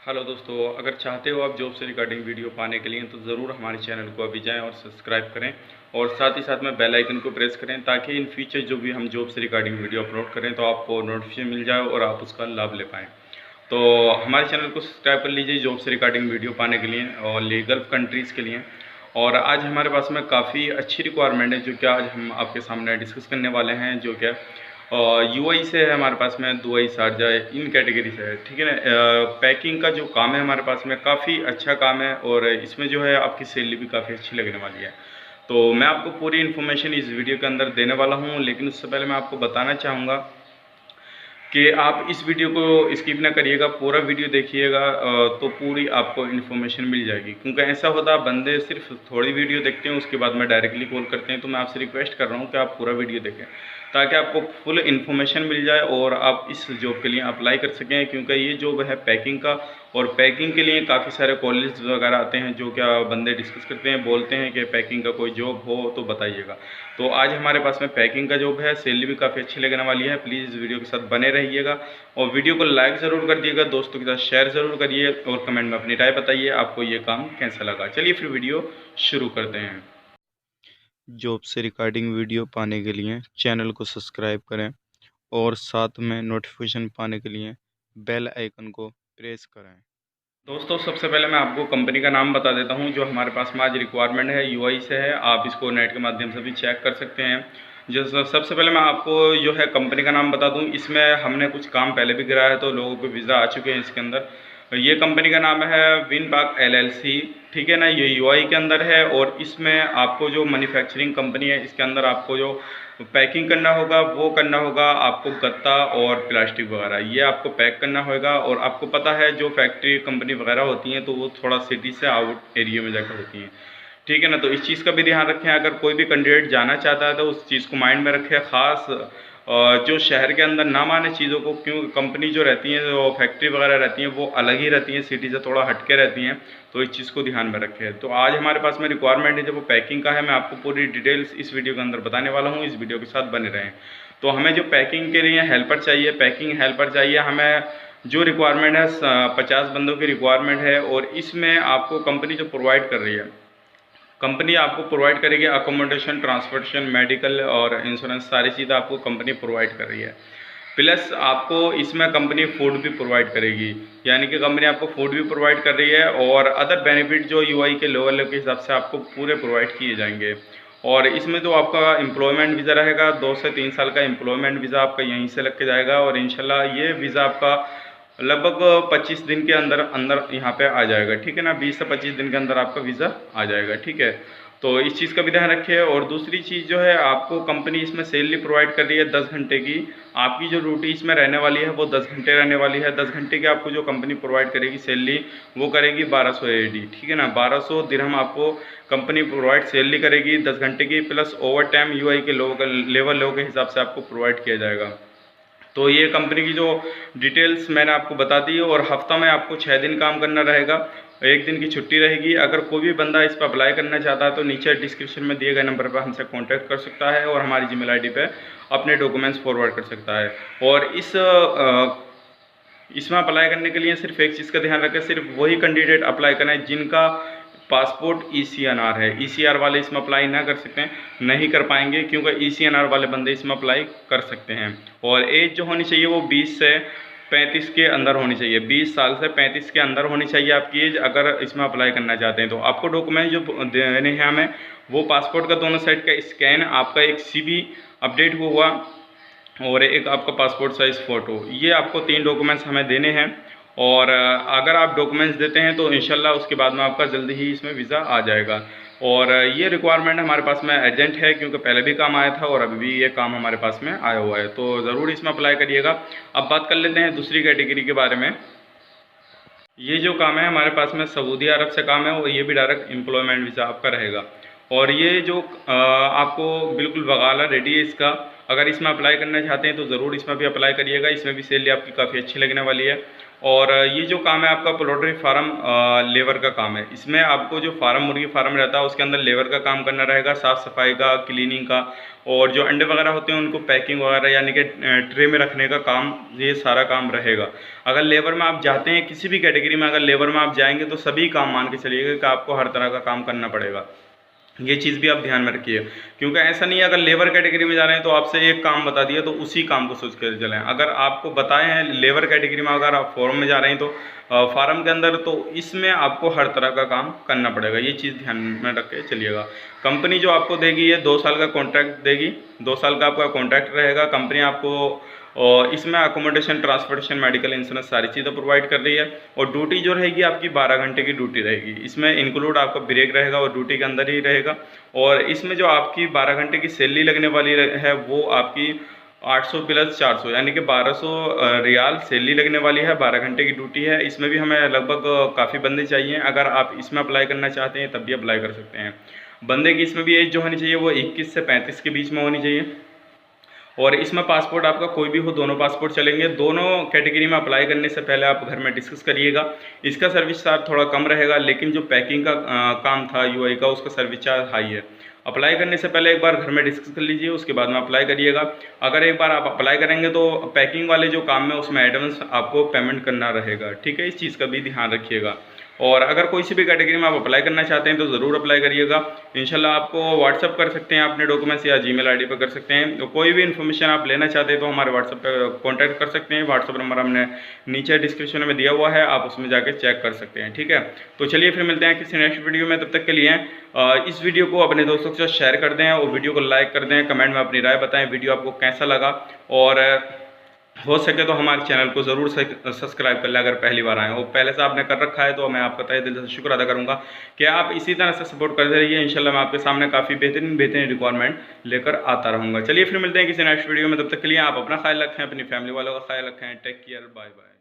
Hello दोस्तों, अगर चाहते हो आप जॉब से रिगार्डिंग वीडियो पाने के लिए तो ज़रूर हमारे चैनल को अभी जाएं और सब्सक्राइब करें और साथ ही साथ में बेल आइकन को प्रेस करें ताकि इन फ्यूचर जो भी हम जॉब से रिगार्डिंग वीडियो अपलोड करें तो आपको नोटिफिकेशन मिल जाए और आप उसका लाभ ले पाएँ। तो हमारे चैनल को सब्सक्राइब कर लीजिए जॉब से रिगार्डिंग वीडियो पाने के लिए और लीगल कंट्रीज़ के लिए। और आज हमारे पास में काफ़ी अच्छी रिक्वायरमेंट है जो कि आज हम आपके सामने डिस्कस करने वाले हैं, जो क्या यूएई से है हमारे पास में, दुबई, शारजा, इन कैटेगरी से है, ठीक है ना। पैकिंग का जो काम है हमारे पास में काफ़ी अच्छा काम है और इसमें जो है आपकी सैलरी भी काफ़ी अच्छी लगने वाली है। तो मैं आपको पूरी इन्फॉर्मेशन इस वीडियो के अंदर देने वाला हूँ, लेकिन उससे पहले मैं आपको बताना चाहूँगा कि आप इस वीडियो को स्किप ना करिएगा, पूरा वीडियो देखिएगा तो पूरी आपको इन्फॉर्मेशन मिल जाएगी। क्योंकि ऐसा होता है बंदे सिर्फ थोड़ी वीडियो देखते हैं उसके बाद में डायरेक्टली कॉल करते हैं, तो मैं आपसे रिक्वेस्ट कर रहा हूँ कि आप पूरा वीडियो देखें ताकि आपको फुल इन्फॉर्मेशन मिल जाए और आप इस जॉब के लिए अप्लाई कर सकें। क्योंकि ये जॉब है पैकिंग का और पैकिंग के लिए काफ़ी सारे कॉलेज वगैरह आते हैं जो क्या बंदे डिस्कस करते हैं, बोलते हैं कि पैकिंग का कोई जॉब हो तो बताइएगा। तो आज हमारे पास में पैकिंग का जॉब है, सैलरी भी काफ़ी अच्छी लगने वाली है। प्लीज़ इस वीडियो के साथ बने रहिएगा और वीडियो को लाइक ज़रूर कर दिएगा, दोस्तों के साथ शेयर ज़रूर करिए और कमेंट में अपनी राय बताइए आपको ये काम कैसा लगा। चलिए फिर वीडियो शुरू करते हैं। जॉब से रिगार्डिंग वीडियो पाने के लिए चैनल को सब्सक्राइब करें और साथ में नोटिफिकेशन पाने के लिए बेल आइकन को प्रेस करें। दोस्तों सबसे पहले मैं आपको कंपनी का नाम बता देता हूं जो हमारे पास में आज रिक्वायरमेंट है, यूआई से है। आप इसको नेट के माध्यम से भी चेक कर सकते हैं। जो सबसे पहले मैं आपको जो है कंपनी का नाम बता दूं, इसमें हमने कुछ काम पहले भी कराया है तो लोगों को वीज़ा आ चुके हैं इसके अंदर। ये कंपनी का नाम है विनबाग एलएलसी, ठीक है ना। ये यूआई के अंदर है और इसमें आपको जो मैन्युफैक्चरिंग कंपनी है इसके अंदर आपको जो पैकिंग करना होगा वो करना होगा आपको गत्ता और प्लास्टिक वगैरह ये आपको पैक करना होगा। और आपको पता है जो फैक्ट्री कंपनी वगैरह होती हैं तो वो थोड़ा सिटी से आउट एरिया में जाकर होती हैं, ठीक है ना। तो इस चीज़ का भी ध्यान रखें, अगर कोई भी कैंडिडेट जाना चाहता है तो उस चीज़ को माइंड में रखें। ख़ास जो शहर के अंदर ना माने चीज़ों को, क्यों कंपनी जो रहती हैं जो फैक्ट्री वगैरह रहती हैं वो अलग ही रहती हैं, सिटी से थोड़ा हटके रहती हैं, तो इस चीज़ को ध्यान में रखें। तो आज हमारे पास में रिक्वायरमेंट है जो वो पैकिंग का है, मैं आपको पूरी डिटेल्स इस वीडियो के अंदर बताने वाला हूँ, इस वीडियो के साथ बने रहें। तो हमें जो पैकिंग के लिए हेल्पर चाहिए, पैकिंग हेल्पर चाहिए हमें, जो रिक्वायरमेंट है 50 बंदों की रिक्वायरमेंट है। और इसमें आपको कंपनी जो प्रोवाइड कर रही है, कंपनी आपको प्रोवाइड करेगी अकोमोडेशन, ट्रांसपोर्टेशन, मेडिकल और इंश्योरेंस, सारी चीज़ें आपको कंपनी प्रोवाइड कर रही है। प्लस आपको इसमें कंपनी फूड भी प्रोवाइड करेगी, यानी कि कंपनी आपको फूड भी प्रोवाइड कर रही है और अदर बेनिफिट जो यूआई के लेवल के हिसाब से आपको पूरे प्रोवाइड किए जाएंगे। और इसमें जो आपका एम्प्लॉयमेंट वीज़ा रहेगा 2 से 3 साल का एम्प्लॉयमेंट वीज़ा आपका यहीं से लग के जाएगा और इंशाल्लाह ये वीज़ा आपका लगभग 25 दिन के अंदर अंदर यहाँ पे आ जाएगा, ठीक है ना। 20 से 25 दिन के अंदर आपका वीज़ा आ जाएगा, ठीक है। तो इस चीज़ का भी ध्यान रखिए। और दूसरी चीज़ जो है आपको कंपनी इसमें सैलरी प्रोवाइड कर रही है 10 घंटे की। आपकी जो ड्यूटी इसमें रहने वाली है वो 10 घंटे रहने वाली है। 10 घंटे की आपको जो कंपनी प्रोवाइड करेगी सैलरी वो करेगी 1200 AED, ठीक है ना। 1200 दिरहम आपको कंपनी प्रोवाइड सैलरी करेगी 10 घंटे की, प्लस ओवर टाइम यूआई के लोगों के हिसाब से आपको प्रोवाइड किया जाएगा। तो ये कंपनी की जो डिटेल्स मैंने आपको बता दी और हफ्ता में आपको 6 दिन काम करना रहेगा, 1 दिन की छुट्टी रहेगी। अगर कोई भी बंदा इस पर अप्लाई करना चाहता है तो नीचे डिस्क्रिप्शन में दिए गए नंबर पर हमसे कांटेक्ट कर सकता है और हमारी जीमेल आईडी पे अपने डॉक्यूमेंट्स फॉरवर्ड कर सकता है। और इसमें अप्लाई करने के लिए सिर्फ एक चीज़ का ध्यान रखें, सिर्फ वही कैंडिडेट अप्लाई करना है जिनका पासपोर्ट ECNR है। ECR वाले इसमें अप्लाई ना कर सकते हैं, नहीं कर पाएंगे, क्योंकि ECNR वाले बंदे इसमें अप्लाई कर सकते हैं। और एज जो होनी चाहिए वो 20 से 35 के अंदर होनी चाहिए, 20 साल से 35 के अंदर होनी चाहिए आपकी एज, अगर इसमें अप्लाई करना चाहते हैं। तो आपको डॉक्यूमेंट जो देने हैं हमें वो पासपोर्ट का दोनों साइड का स्कैन, आपका एक CV अपडेट हुआ और एक आपका पासपोर्ट साइज़ फ़ोटो, ये आपको 3 डॉक्यूमेंट्स हमें देने हैं। और अगर आप डॉक्यूमेंट्स देते हैं तो इंशाल्लाह उसके बाद में आपका जल्दी ही इसमें वीज़ा आ जाएगा। और ये रिक्वायरमेंट हमारे पास में अर्जेंट है क्योंकि पहले भी काम आया था और अभी भी ये काम हमारे पास में आया हुआ है, तो ज़रूर इसमें अप्लाई करिएगा। अब बात कर लेते हैं दूसरी कैटेगरी के बारे में। ये जो काम है हमारे पास में सऊदी अरब से काम है और ये भी डायरेक्ट एम्प्लॉयमेंट वीज़ा आपका रहेगा। और ये जो आपको बिल्कुल वकाला रेडी है इसका, अगर इसमें अप्लाई करना चाहते हैं तो ज़रूर इसमें भी अप्लाई करिएगा, इसमें भी सैलरी आपकी काफ़ी अच्छी लगने वाली है। और ये जो काम है आपका पोल्ट्री फार्म लेबर का काम है। इसमें आपको जो फार्म मुर्गी फार्म रहता है उसके अंदर लेबर का काम करना रहेगा, साफ़ सफाई का, क्लीनिंग का, और जो अंडे वगैरह होते हैं उनको पैकिंग वगैरह यानी कि ट्रे में रखने का काम, ये सारा काम रहेगा। अगर लेबर में आप जाते हैं, किसी भी कैटेगरी में अगर लेबर में आप जाएंगे तो सभी काम मान के चलिएगा कि आपको हर तरह का काम करना पड़ेगा। ये चीज़ भी आप ध्यान में रखिए, क्योंकि ऐसा नहीं है अगर लेबर कैटेगरी में जा रहे हैं तो आपसे एक काम बता दिया तो उसी काम को सोच कर चलें। अगर आपको बताए हैं लेबर कैटेगरी में अगर आप फॉर्म में जा रहे हैं तो फार्म के अंदर, तो इसमें आपको हर तरह का काम करना पड़ेगा। ये चीज़ ध्यान में रख के चलिएगा। कंपनी जो आपको देगी ये 2 साल का कॉन्ट्रैक्ट देगी, 2 साल का आपका कॉन्ट्रैक्ट रहेगा। कंपनी आपको और इसमें अकोमोडेशन, ट्रांसपोर्टेशन, मेडिकल इंश्योरेंस सारी चीज़ें प्रोवाइड कर रही है। और ड्यूटी जो रहेगी आपकी 12 घंटे की ड्यूटी रहेगी। इसमें इंक्लूड आपका ब्रेक रहेगा और ड्यूटी के अंदर ही रहेगा। और इसमें जो आपकी 12 घंटे की सैलरी लगने वाली है वो आपकी 800 प्लस 400 यानी कि 1200 रियाल सैलरी लगने वाली है। 12 घंटे की ड्यूटी है। इसमें भी हमें लगभग काफ़ी बंदे चाहिए। अगर आप इसमें अप्लाई करना चाहते हैं तब भी अप्लाई कर सकते हैं। बंदे की इसमें भी एज जो होनी चाहिए वो 21 से 35 के बीच में होनी चाहिए। और इसमें पासपोर्ट आपका कोई भी हो, दोनों पासपोर्ट चलेंगे। दोनों कैटेगरी में अप्लाई करने से पहले आप घर में डिस्कस करिएगा। इसका सर्विस चार्ज थोड़ा कम रहेगा, लेकिन जो पैकिंग का काम था यूआई का, उसका सर्विस चार्ज हाई है। अप्लाई करने से पहले एक बार घर में डिस्कस कर लीजिए, उसके बाद में अप्लाई करिएगा। अगर एक बार आप अप्लाई करेंगे तो पैकिंग वाले जो काम है उसमें एडवांस आपको पेमेंट करना रहेगा, ठीक है। इस चीज़ का भी ध्यान रखिएगा। और अगर कोई सी भी कैटेगरी में आप अप्लाई करना चाहते हैं तो ज़रूर अप्लाई करिएगा। इंशाल्लाह आपको व्हाट्सअप कर सकते हैं अपने डॉक्यूमेंट्स, या जीमेल आईडी पर कर सकते हैं। तो कोई भी इन्फॉर्मेशन आप लेना चाहते हैं तो हमारे व्हाट्सअप पर कॉन्टैक्ट कर सकते हैं। व्हाट्सअप नंबर हमने नीचे डिस्क्रिप्शन में दिया हुआ है, आप उसमें जाकर चेक कर सकते हैं, ठीक है। तो चलिए फिर मिलते हैं किसी नेक्स्ट वीडियो में। तब तक के लिए इस वीडियो को अपने दोस्तों के साथ शेयर कर दें और वीडियो को लाइक कर दें। कमेंट में अपनी राय बताएं वीडियो आपको कैसा लगा। और हो सके तो हमारे चैनल को ज़रूर सब्सक्राइब कर लें अगर पहली बार आए हो। पहले से आपने कर रखा है तो मैं आपका तहे दिल से शुक्र अदा करूंगा कि आप इसी तरह से सपोर्ट करते रहिए। इंशाल्लाह मैं आपके सामने काफ़ी बेहतरीन रिक्वायरमेंट लेकर आता रहूँगा। चलिए फिर मिलते हैं किसी नेक्स्ट वीडियो में। तब तक के लिए आप अपना ख्याल रखें, अपनी फैमिली वालों का ख्याल रखें। Take care, bye bye.